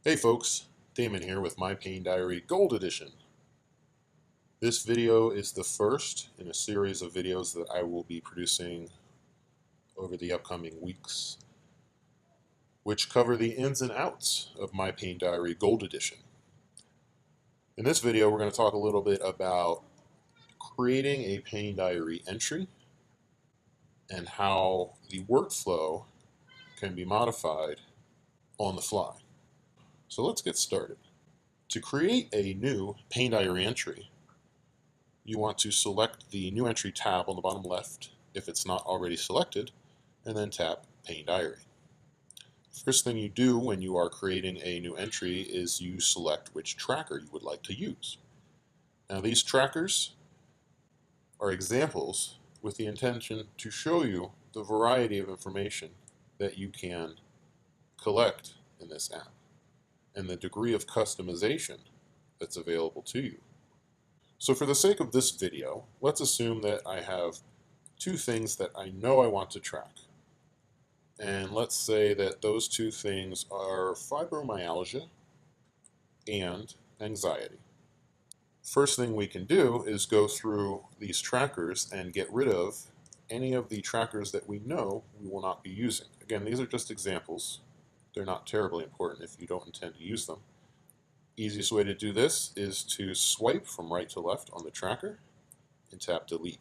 Hey folks, Damon here with My Pain Diary Gold Edition. This video is the first in a series of videos that I will be producing over the upcoming weeks, which cover the ins and outs of My Pain Diary Gold Edition. In this video, we're going to talk a little bit about creating a pain diary entry and how the workflow can be modified on the fly. So let's get started. To create a new pain diary entry, you want to select the New Entry tab on the bottom left if it's not already selected, and then tap Pain Diary. First thing you do when you are creating a new entry is you select which tracker you would like to use. Now these trackers are examples with the intention to show you the variety of information that you can collect in this app and the degree of customization that's available to you. So for the sake of this video, let's assume that I have two things that I know I want to track. And let's say that those two things are fibromyalgia and anxiety. First thing we can do is go through these trackers and get rid of any of the trackers that we know we will not be using. Again, these are just examples. They're not terribly important if you don't intend to use them. Easiest way to do this is to swipe from right to left on the tracker and tap delete.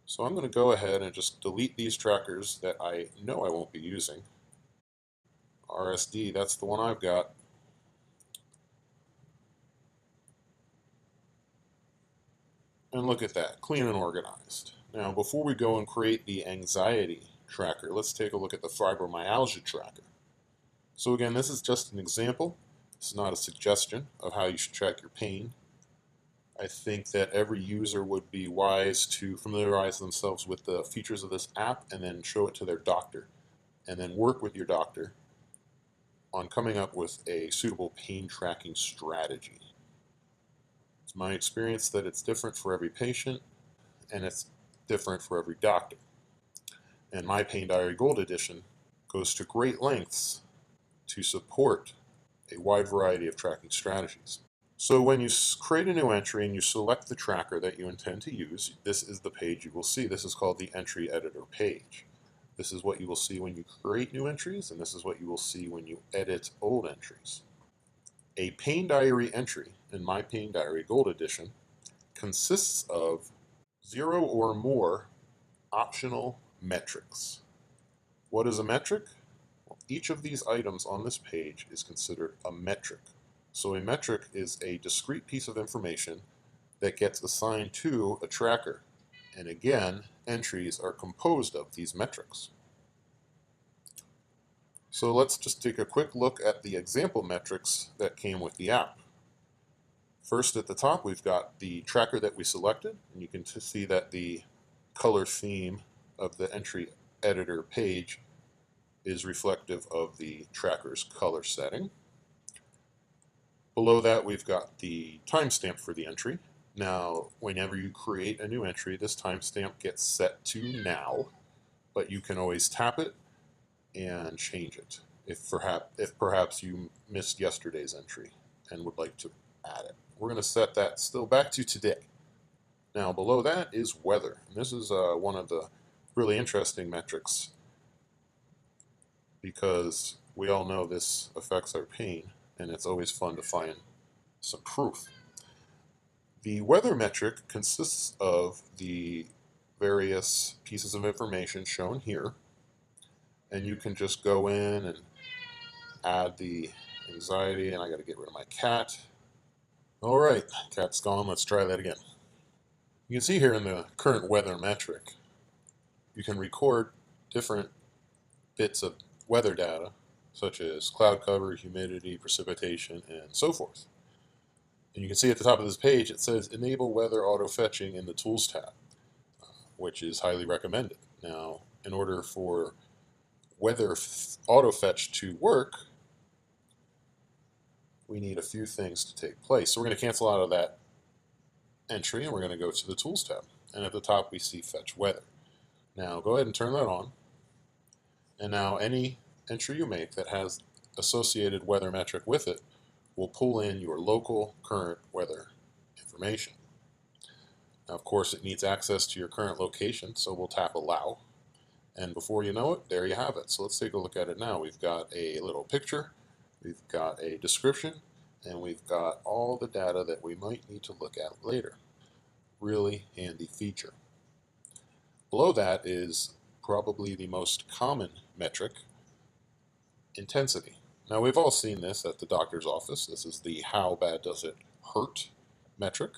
So I'm going to go ahead and just delete these trackers that I know I won't be using. RSD, that's the one I've got. And look at that, clean and organized. Now before we go and create the anxiety tracker, let's take a look at the fibromyalgia tracker. So again, this is just an example. This is not a suggestion of how you should track your pain. I think that every user would be wise to familiarize themselves with the features of this app and then show it to their doctor, and then work with your doctor on coming up with a suitable pain tracking strategy. It's my experience that it's different for every patient and it's different for every doctor. And My Pain Diary Gold Edition goes to great lengths to support a wide variety of tracking strategies. So when you create a new entry and you select the tracker that you intend to use, this is the page you will see. This is called the entry editor page. This is what you will see when you create new entries, and this is what you will see when you edit old entries. A pain diary entry in My Pain Diary Gold Edition consists of 0 or more optional metrics. What is a metric? Well, each of these items on this page is considered a metric. So a metric is a discrete piece of information that gets assigned to a tracker. And again, entries are composed of these metrics. So let's just take a quick look at the example metrics that came with the app. First at the top, we've got the tracker that we selected, and you can see that the color theme of the entry editor page is reflective of the tracker's color setting. Below that, we've got the timestamp for the entry. Now, whenever you create a new entry, this timestamp gets set to now, but you can always tap it and change it if perhaps you missed yesterday's entry and would like to add it. We're going to set that still back to today. Now, below that is weather. And this is one of the really interesting metrics because we all know this affects our pain, and it's always fun to find some proof. The weather metric consists of the various pieces of information shown here, and you can just go in and add the anxiety, and I got to get rid of my cat. All right, cat's gone. Let's try that again. You can see here in the current weather metric, you can record different bits of weather data, such as cloud cover, humidity, precipitation, and so forth. And you can see at the top of this page, it says Enable Weather Auto Fetching in the Tools tab, which is highly recommended. Now, in order for Weather Auto Fetch to work, we need a few things to take place. So we're going to cancel out of that entry, and we're going to go to the Tools tab. And at the top, we see Fetch Weather. Now, go ahead and turn that on. And now any entry you make that has associated weather metric with it will pull in your local current weather information. Now, of course, it needs access to your current location, so we'll tap Allow. And before you know it, there you have it. So let's take a look at it now. We've got a little picture, we've got a description, and we've got all the data that we might need to look at later. Really handy feature. Below that is probably the most common metric, intensity. Now, we've all seen this at the doctor's office. This is the how bad does it hurt metric.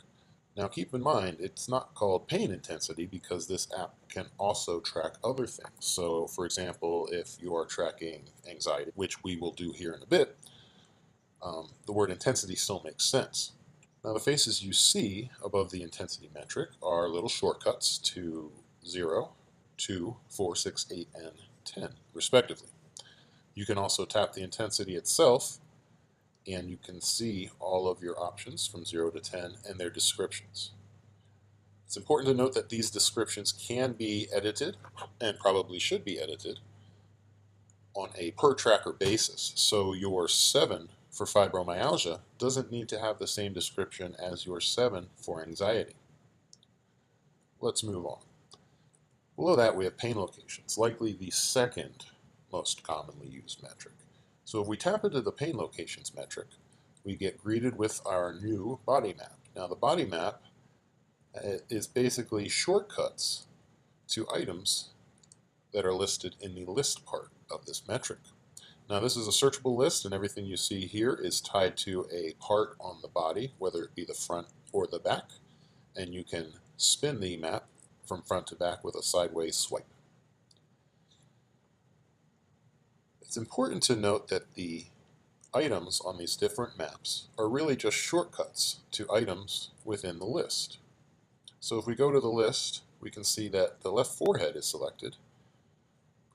Now, keep in mind, it's not called pain intensity because this app can also track other things. So, for example, if you are tracking anxiety, which we will do here in a bit, the word intensity still makes sense. Now, the faces you see above the intensity metric are little shortcuts to 0, 2, 4, 6, 8, and 10, respectively. You can also tap the intensity itself, and you can see all of your options from 0 to 10 and their descriptions. It's important to note that these descriptions can be edited, and probably should be edited, on a per tracker basis. So your 7 for fibromyalgia doesn't need to have the same description as your 7 for anxiety. Let's move on. Below that, we have pain locations, likely the second most commonly used metric. So if we tap into the pain locations metric, we get greeted with our new body map. Now, the body map is basically shortcuts to items that are listed in the list part of this metric. Now, this is a searchable list, and everything you see here is tied to a part on the body, whether it be the front or the back, and you can spin the map from front to back with a sideways swipe. It's important to note that the items on these different maps are really just shortcuts to items within the list. So if we go to the list, we can see that the left forehead is selected,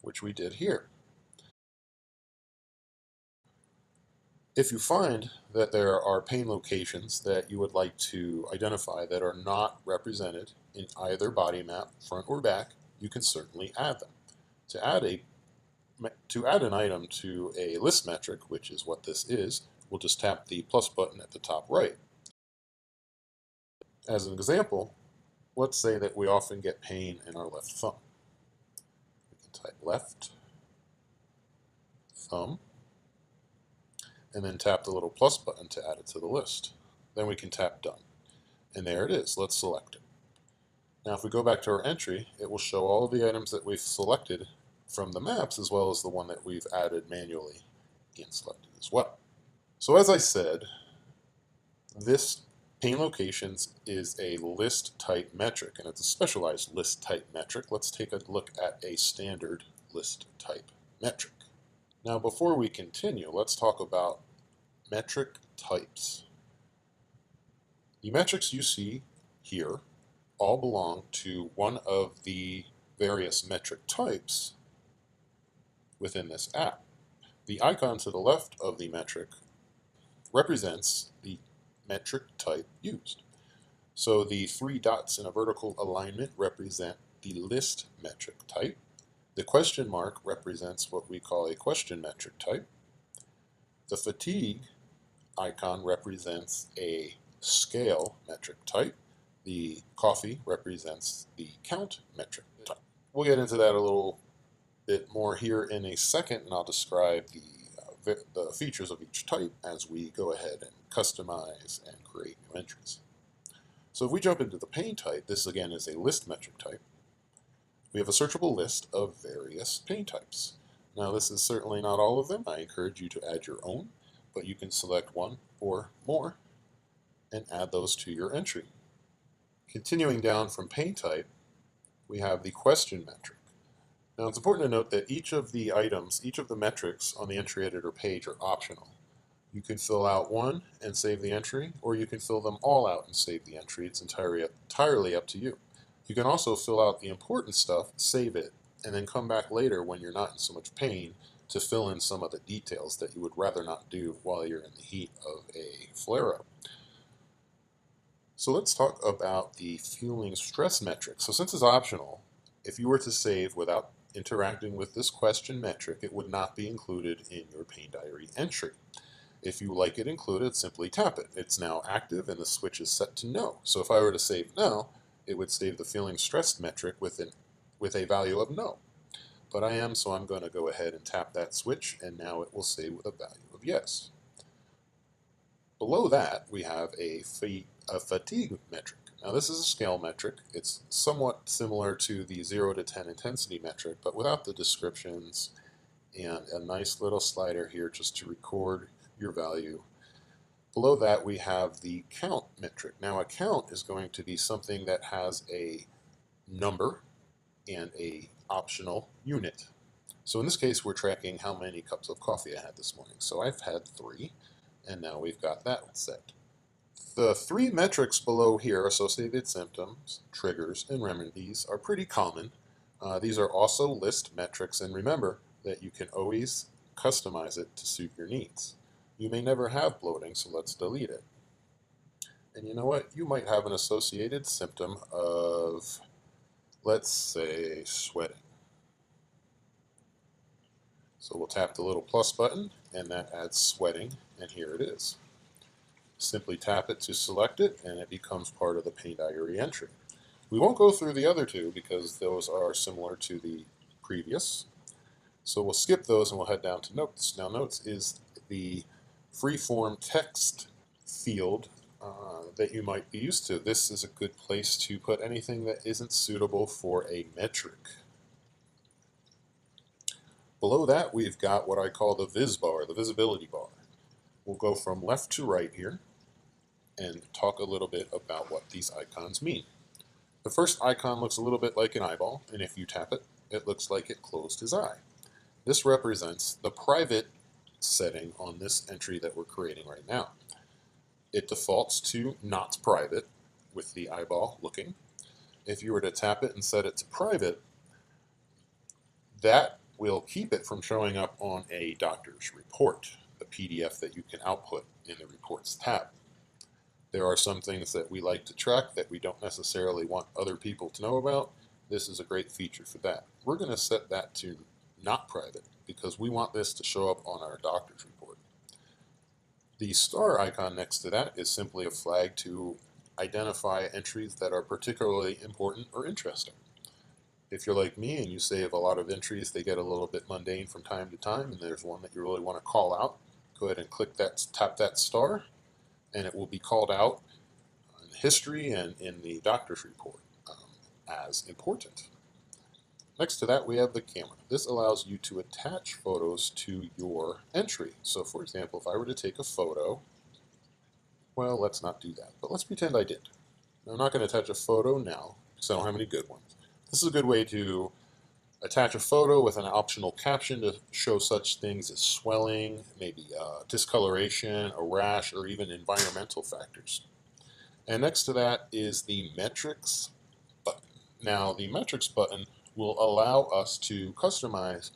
which we did here. If you find that there are pain locations that you would like to identify that are not represented in either body map, front or back, you can certainly add them. To add an item to a list metric, which is what this is, we'll just tap the plus button at the top right. As an example, let's say that we often get pain in our left thumb. We can type left thumb, and then tap the little plus button to add it to the list. Then we can tap done. And there it is. Let's select it. Now if we go back to our entry, it will show all of the items that we've selected from the maps as well as the one that we've added manually and selected as well. So as I said, this pain locations is a list type metric, and it's a specialized list type metric. Let's take a look at a standard list type metric. Now, before we continue, let's talk about metric types. The metrics you see here all belong to one of the various metric types within this app. The icon to the left of the metric represents the metric type used. So the 3 dots in a vertical alignment represent the list metric type. The question mark represents what we call a question metric type. The fatigue icon represents a scale metric type. The coffee represents the count metric type. We'll get into that a little bit more here in a second, and I'll describe the features of each type as we go ahead and customize and create new entries. So if we jump into the pain type, this again is a list metric type. We have a searchable list of various pain types. Now this is certainly not all of them. I encourage you to add your own, but you can select one or more and add those to your entry. Continuing down from pain type, we have the question metric. Now it's important to note that each of the items, each of the metrics on the entry editor page are optional. You can fill out one and save the entry, or you can fill them all out and save the entry. It's entirely up to you. You can also fill out the important stuff, save it, and then come back later when you're not in so much pain to fill in some of the details that you would rather not do while you're in the heat of a flare-up. So let's talk about the fueling stress metric. So since it's optional, if you were to save without interacting with this question metric, it would not be included in your pain diary entry. If you like it included, simply tap it. It's now active and the switch is set to no. So if I were to save no, it would save the feeling stressed metric with a value of no. But I am, so I'm going to go ahead and tap that switch, and now it will save with a value of yes. Below that, we have a fatigue metric. Now this is a scale metric. It's somewhat similar to the 0 to 10 intensity metric, but without the descriptions, and a nice little slider here just to record your value. Below that, we have the count metric. Now a count is going to be something that has a number and a optional unit. So in this case, we're tracking how many cups of coffee I had this morning. So I've had 3, and now we've got that set. The 3 metrics below here, associated symptoms, triggers, and remedies, are pretty common. These are also list metrics, and remember that you can always customize it to suit your needs. You may never have bloating, so let's delete it. And you know what? You might have an associated symptom of, let's say, sweating. So we'll tap the little plus button, and that adds sweating, and here it is. Simply tap it to select it, and it becomes part of the pain diary entry. We won't go through the other 2 because those are similar to the previous. So we'll skip those and we'll head down to notes. Now notes is the free-form text field that you might be used to. This is a good place to put anything that isn't suitable for a metric. Below that, we've got what I call the vis bar, the visibility bar. We'll go from left to right here and talk a little bit about what these icons mean. The first icon looks a little bit like an eyeball, and if you tap it, it looks like it closed his eye. This represents the private setting on this entry that we're creating right now. It defaults to not private with the eyeball looking. If you were to tap it and set it to private, that will keep it from showing up on a doctor's report, a PDF that you can output in the Reports tab. There are some things that we like to track that we don't necessarily want other people to know about. This is a great feature for that. We're going to set that to not private because we want this to show up on our doctor's report. The star icon next to that is simply a flag to identify entries that are particularly important or interesting. If you're like me and you save a lot of entries, they get a little bit mundane from time to time, and there's one that you really want to call out, go ahead and click that, tap that star, and it will be called out in history and in the doctor's report as important. Next to that, we have the camera. This allows you to attach photos to your entry. So for example, if I were to take a photo, well, let's not do that, but let's pretend I did. I'm not going to attach a photo now because I don't have any good ones. This is a good way to attach a photo with an optional caption to show such things as swelling, maybe discoloration, a rash, or even environmental factors. And next to that is the metrics button. Now, the metrics button will allow us to customize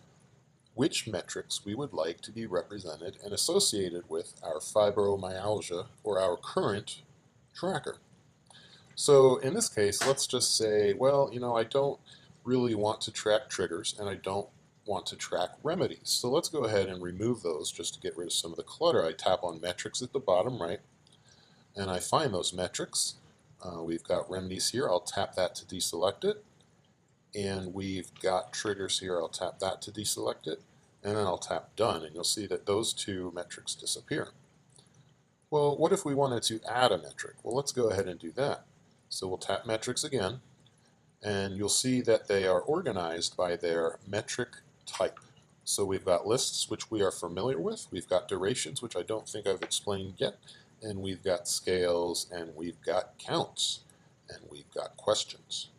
which metrics we would like to be represented and associated with our fibromyalgia or our current tracker. So in this case, let's just say, well, I don't really want to track triggers and I don't want to track remedies. So let's go ahead and remove those just to get rid of some of the clutter. I tap on metrics at the bottom right and I find those metrics. We've got remedies here. I'll tap that to deselect it. And we've got triggers here. I'll tap that to deselect it. And then I'll tap done. And you'll see that those 2 metrics disappear. Well, what if we wanted to add a metric? Well, let's go ahead and do that. So we'll tap metrics again. And you'll see that they are organized by their metric type. So we've got lists, which we are familiar with. We've got durations, which I don't think I've explained yet. And we've got scales, and we've got counts, and we've got questions,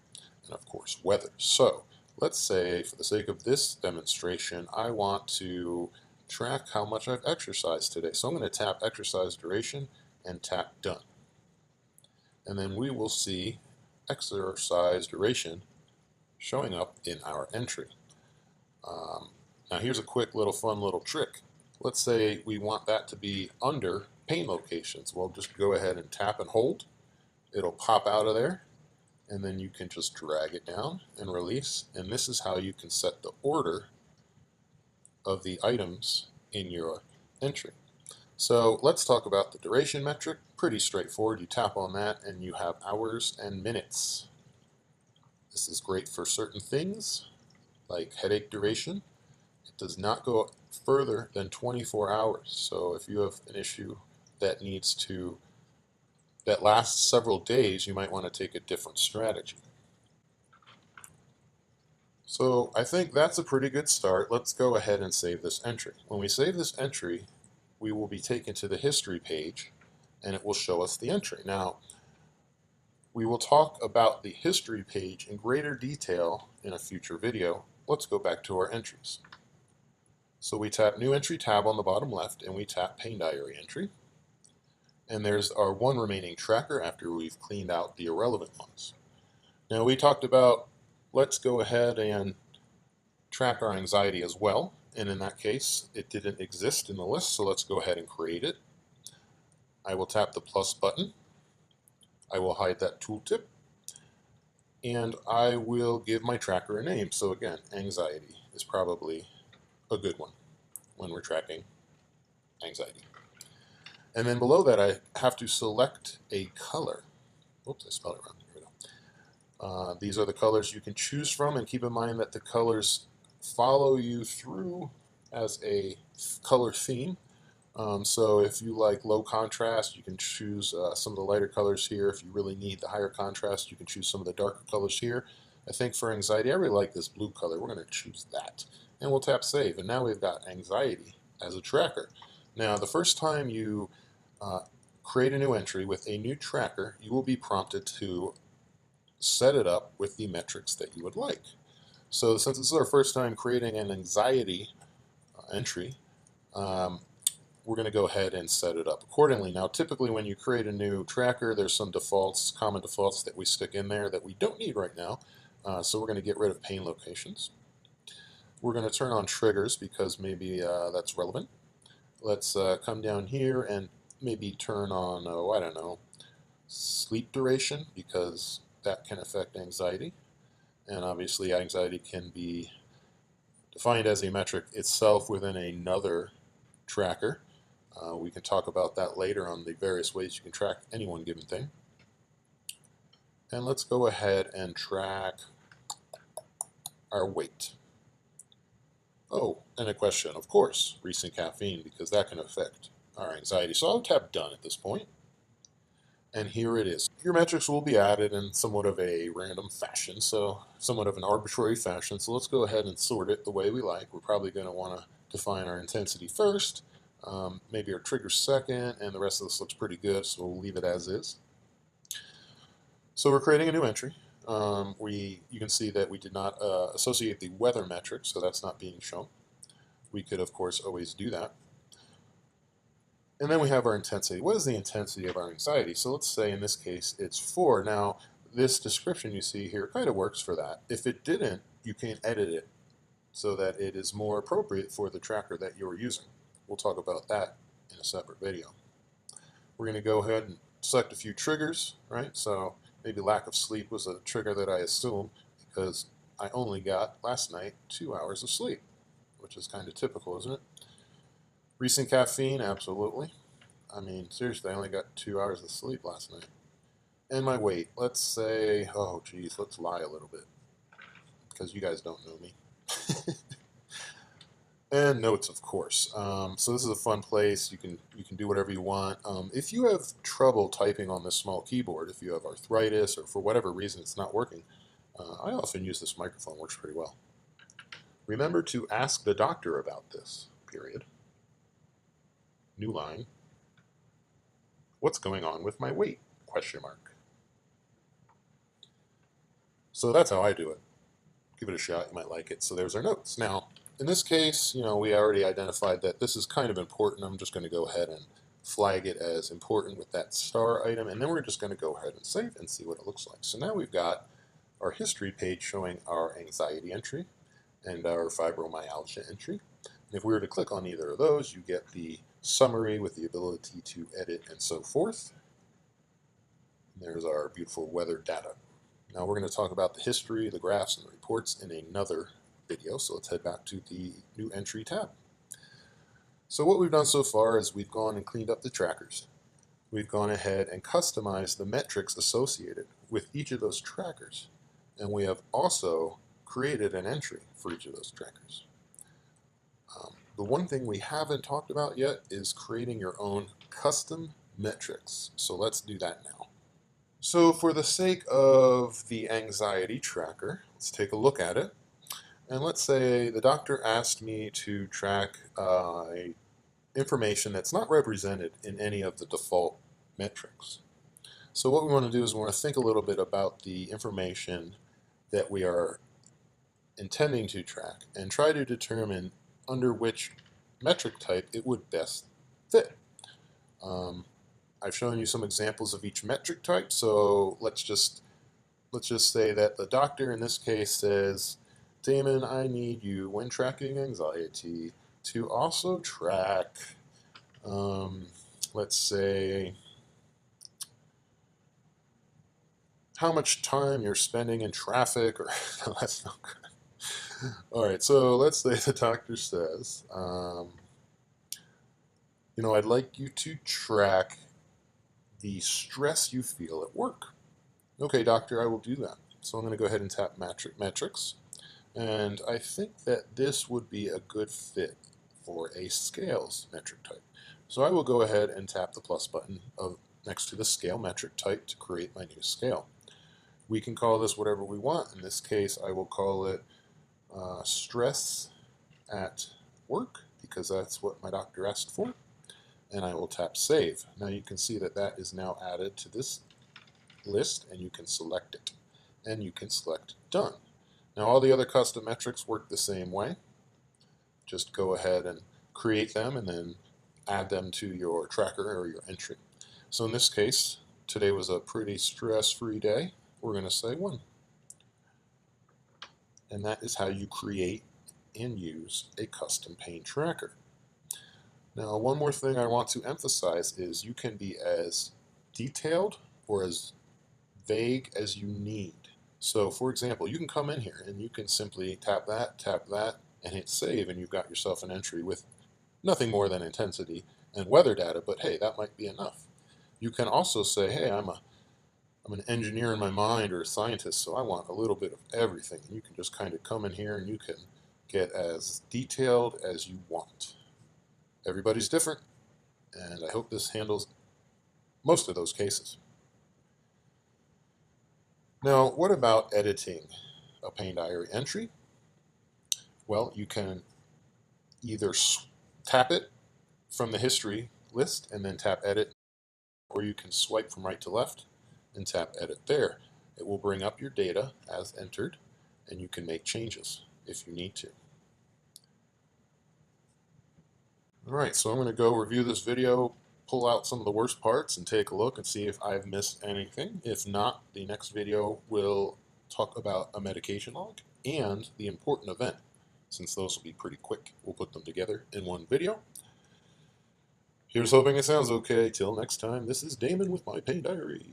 and of course weather. So let's say, for the sake of this demonstration, I want to track how much I've exercised today. So I'm going to tap exercise duration and tap done. And then we will see exercise duration showing up in our entry. Now here's a quick fun little trick. Let's say we want that to be under pain locations. We'll just go ahead and tap and hold. It'll pop out of there. and then you can just drag it down and release, and this is how you can set the order of the items in your entry. So let's talk about the duration metric. Pretty straightforward. You tap on that and you have hours and minutes. This is great for certain things like headache duration. It does not go further than 24 hours. So if you have an issue that that lasts several days, you might want to take a different strategy. So I think that's a pretty good start. Let's go ahead and save this entry. When we save this entry, we will be taken to the history page and it will show us the entry. Now, we will talk about the history page in greater detail in a future video. Let's go back to our entries. So we tap New Entry tab on the bottom left and we tap Pain Diary Entry. And there's our one remaining tracker after we've cleaned out the irrelevant ones. Now we talked about, let's go ahead and track our anxiety as well. And in that case, it didn't exist in the list, so let's go ahead and create it. I will tap the plus button. I will hide that tooltip. And I will give my tracker a name. So again, anxiety is probably a good one when we're tracking anxiety. And then below that, I have to select a color. Oops, I spelled it wrong. Here we go. These are the colors you can choose from, and keep in mind that the colors follow you through as a color theme. So if you like low contrast, you can choose some of the lighter colors here. If you really need the higher contrast, you can choose some of the darker colors here. I think for anxiety, I really like this blue color. We're going to choose that. And we'll tap save. And now we've got anxiety as a tracker. Now, the first time you create a new entry with a new tracker, you will be prompted to set it up with the metrics that you would like. So since this is our first time creating an anxiety entry, we're going to go ahead and set it up accordingly. Now, typically when you create a new tracker, there's some defaults, common defaults that we stick in there that we don't need right now. So we're going to get rid of pain locations. We're going to turn on triggers because maybe that's relevant. Let's come down here and maybe turn on, I don't know, sleep duration, because that can affect anxiety. And obviously anxiety can be defined as a metric itself within another tracker. We can talk about that later on the various ways you can track any one given thing. And let's go ahead and track our weight. Oh, and a question, of course, recent caffeine, because that can affect our anxiety. So I'll tap done at this point. And here it is. Your metrics will be added in somewhat of a random fashion, so somewhat of an arbitrary fashion. So let's go ahead and sort it the way we like. We're probably going to want to define our intensity first, maybe our trigger second, and the rest of this looks pretty good, so we'll leave it as is. So we're creating a new entry. You can see that we did not associate the weather metric, so that's not being shown. We could, of course, always do that. And then we have our intensity. What is the intensity of our anxiety? So let's say in this case it's 4. Now, this description you see here kind of works for that. If it didn't, you can edit it so that it is more appropriate for the tracker that you're using. We'll talk about that in a separate video. We're going to go ahead and select a few triggers, right? So maybe lack of sleep was a trigger that I assumed because I only got last night 2 hours of sleep, which is kind of typical, isn't it? Recent caffeine, absolutely. I mean, seriously, I only got 2 hours of sleep last night. And my weight, let's say, oh geez, let's lie a little bit because you guys don't know me. And notes, of course. So this is a fun place. You can do whatever you want. If you have trouble typing on this small keyboard, if you have arthritis or for whatever reason it's not working, I often use this microphone. Works pretty well. Remember to ask the doctor about this, period. New line. What's going on with my weight? Question mark. So that's how I do it. Give it a shot. You might like it. So there's our notes. Now, in this case, we already identified that this is kind of important. I'm just going to go ahead and flag it as important with that star item. And then we're just going to go ahead and save and see what it looks like. So now we've got our history page showing our anxiety entry and our fibromyalgia entry. And if we were to click on either of those, you get the summary with the ability to edit and so forth. And there's our beautiful weather data. Now we're going to talk about the history, the graphs, and the reports in another video, so let's head back to the new entry tab. So what we've done so far is we've gone and cleaned up the trackers. We've gone ahead and customized the metrics associated with each of those trackers. And we have also created an entry for each of those trackers. The one thing we haven't talked about yet is creating your own custom metrics. So let's do that now. So for the sake of the anxiety tracker, let's take a look at it. And let's say the doctor asked me to track information that's not represented in any of the default metrics. So what we want to do is we want to think a little bit about the information that we are intending to track and try to determine under which metric type it would best fit. I've shown you some examples of each metric type, so let's just say that the doctor in this case says, Damon, I need you, when tracking anxiety, to also track, let's say, how much time you're spending in traffic, or no, that's not good. All right, so let's say the doctor says, I'd like you to track the stress you feel at work. Okay, doctor, I will do that. So I'm going to go ahead and tap metrics. And I think that this would be a good fit for a scales metric type. So I will go ahead and tap the plus button next to the scale metric type to create my new scale. We can call this whatever we want. In this case, I will call it stress at work, because that's what my doctor asked for. And I will tap save. Now you can see that that is now added to this list, and you can select it. And you can select done. Now all the other custom metrics work the same way. Just go ahead and create them and then add them to your tracker or your entry. So in this case, today was a pretty stress-free day. We're going to say 1. And that is how you create and use a custom pain tracker. Now, one more thing I want to emphasize is you can be as detailed or as vague as you need. So, for example, you can come in here and you can simply tap that, and hit save, and you've got yourself an entry with nothing more than intensity and weather data, but hey, that might be enough. You can also say, hey, I'm an engineer in my mind, or a scientist, so I want a little bit of everything. And you can just kind of come in here and you can get as detailed as you want. Everybody's different, and I hope this handles most of those cases. Now, what about editing a pain diary entry? Well, you can either tap it from the history list and then tap edit, or you can swipe from right to left and tap edit there. It will bring up your data as entered, and you can make changes if you need to. All right, so I'm going to go review this video, pull out some of the worst parts, and take a look and see if I've missed anything. If not, the next video will talk about a medication log and the important event. Since those will be pretty quick, we'll put them together in one video. Here's hoping it sounds okay. Till next time, this is Damon with My Pain Diary.